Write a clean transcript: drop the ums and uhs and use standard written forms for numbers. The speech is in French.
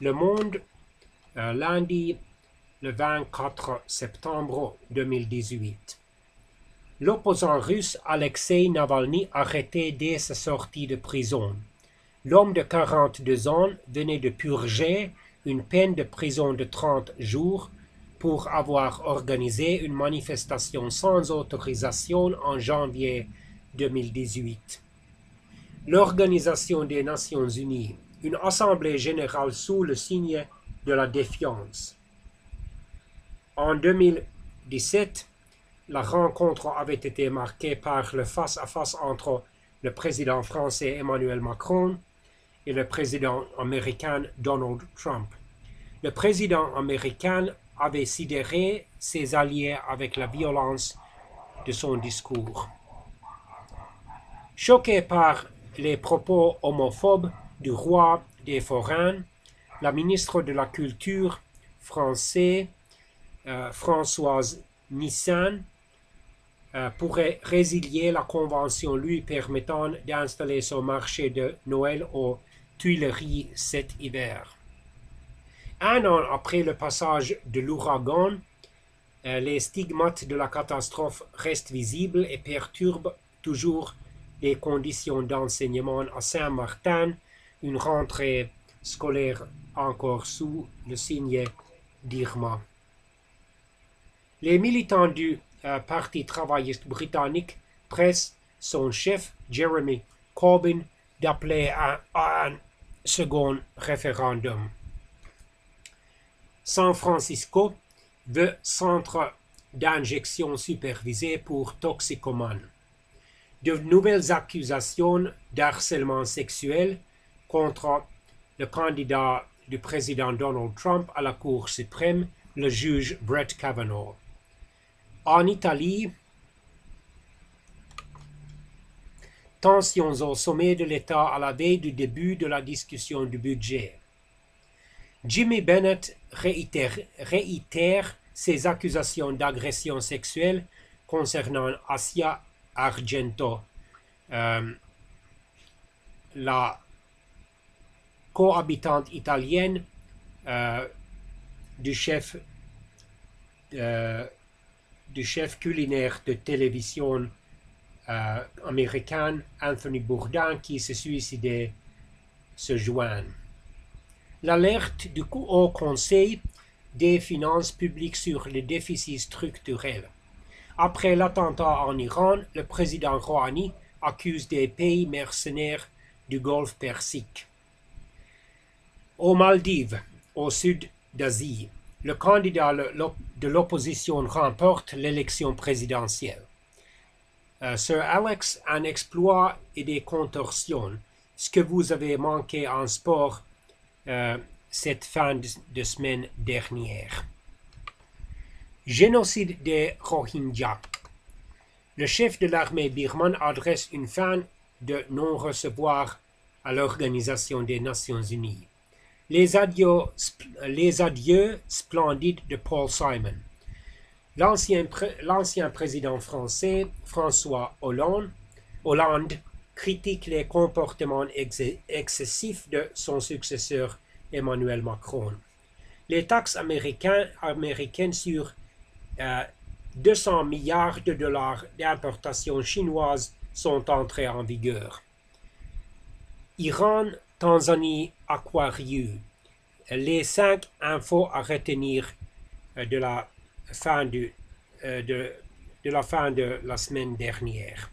Le Monde, lundi, le 24 septembre 2018. L'opposant russe Alexei Navalny arrêté dès sa sortie de prison. L'homme de 42 ans venait de purger une peine de prison de 30 jours pour avoir organisé une manifestation sans autorisation en janvier 2018. L'Organisation des Nations Unies, une assemblée générale sous le signe de la défiance. En 2017, la rencontre avait été marquée par le face-à-face entre le président français Emmanuel Macron et le président américain Donald Trump. Le président américain avait sidéré ses alliés avec la violence de son discours. Choqué par les propos homophobes du roi des forains, la ministre de la Culture française, Françoise Nissan, pourrait résilier la convention lui permettant d'installer son marché de Noël aux Tuileries cet hiver. Un an après le passage de l'ouragan, les stigmates de la catastrophe restent visibles et perturbent toujours les conditions d'enseignement à Saint-Martin, une rentrée scolaire encore sous le signe d'Irma. Les militants du Parti travailliste britannique pressent son chef, Jeremy Corbyn, d'appeler à un second référendum. San Francisco veut centre d'injection supervisé pour toxicomanes. De nouvelles accusations d'harcèlement sexuel contre le candidat du président Donald Trump à la Cour suprême, le juge Brett Kavanaugh. En Italie, tensions au sommet de l'État à la veille du début de la discussion du budget. Jimmy Bennett réitère ses accusations d'agression sexuelle concernant Asia Argento, la cohabitante italienne du chef culinaire de télévision américain Anthony Bourdain qui s'est suicidé ce juin. L'alerte du Haut Conseil des finances publiques sur les déficits structurels. Après l'attentat en Iran, le président Rouhani accuse des pays mercenaires du Golfe Persique. Aux Maldives, au sud d'Asie, le candidat de l'opposition remporte l'élection présidentielle. Sir Alex, un exploit et des contorsions. Ce que vous avez manqué en sport cette fin de semaine dernière. Génocide des Rohingyas. Le chef de l'armée birmane adresse une fin de non-recevoir à l'Organisation des Nations Unies. Les adieux splendides de Paul Simon. L'ancien président français François Hollande critique les comportements excessifs de son successeur Emmanuel Macron. Les taxes américaines sur 200 milliards de dollars d'importations chinoises sont entrées en vigueur. Iran, Tanzanie, Aquarius. Les 5 infos à retenir de la fin de la semaine dernière.